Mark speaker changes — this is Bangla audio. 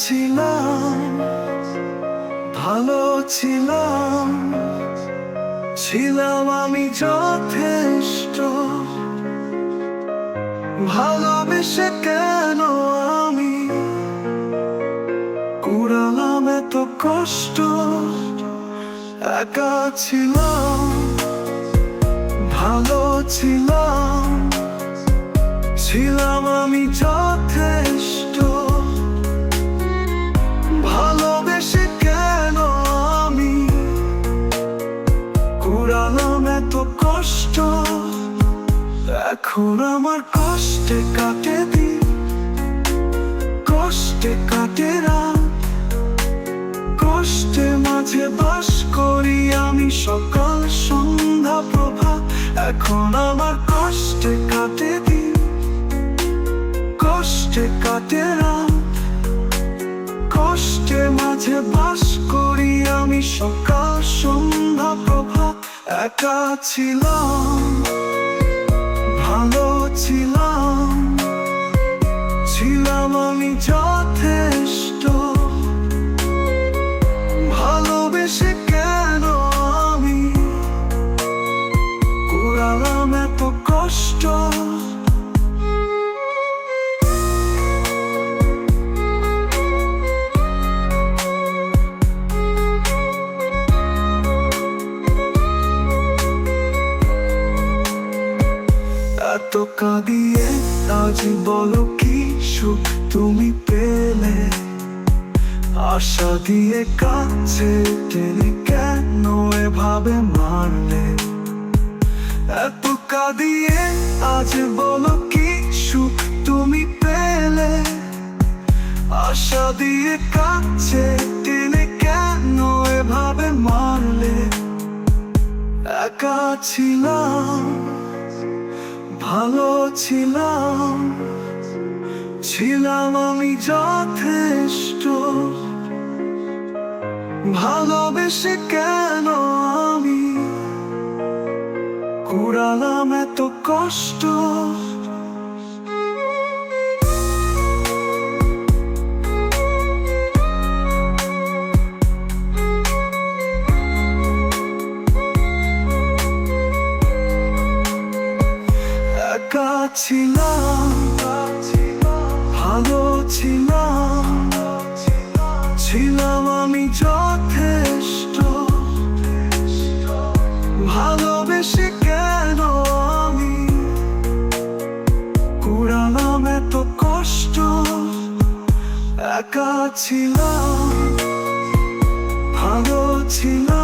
Speaker 1: ছিলাম, ভালো ছিলাম, ছিলাম আমি যথেষ্ট। ভালোবেসে কেন আমি কুড়ালাম এত কষ্ট? একা ছিলাম, ভালো ছিলাম, ছিলাম আমি যথেষ্ট। ভালোবেসে কেন আমি কুড়ালাম এত কষ্ট? এখন আমার কষ্টে কাটে দিন, কষ্টে কাটে রাত, কষ্টে মাঝে বাস করি আমি সকাল সন্ধ্যা প্রভাত। এখন আমার কষ্টে কাটে দিন, কষ্টে কাটে রাত, কষ্টে মাঝে বাস করি আমি সকাল সন্ধ্যা প্রভাত। একা ছিলাম, ভালো ছিলাম, ছিলাম আমি যথেষ্ট। ভালোবেসে কেন আমি কুড়ালাম এত কষ্ট? এত কাঁদিয়ে আজ বলো কি সুখ তুমি পেলে? আশা দিয়ে কাছে টেনে কেন এভাবে মারলে? এত কাঁদিয়ে আজ বলো কি সুখ তুমি পেলে? আশা দিয়ে কাছে টেনে কেন এভাবে মারলে? একা ছিলাম, ভালো ছিলাম, ছিলাম আমি যথেষ্ট। ভালোবেসে কেন আমি কুড়ালাম এত কষ্ট? একা ছিলাম, ভালো ছিলাম, ছিলাম আমি যথেষ্ট। ভালোবেসে কেন আমি কুড়ালাম এত কষ্ট? একা ছিলাম, ভালো ছিলাম।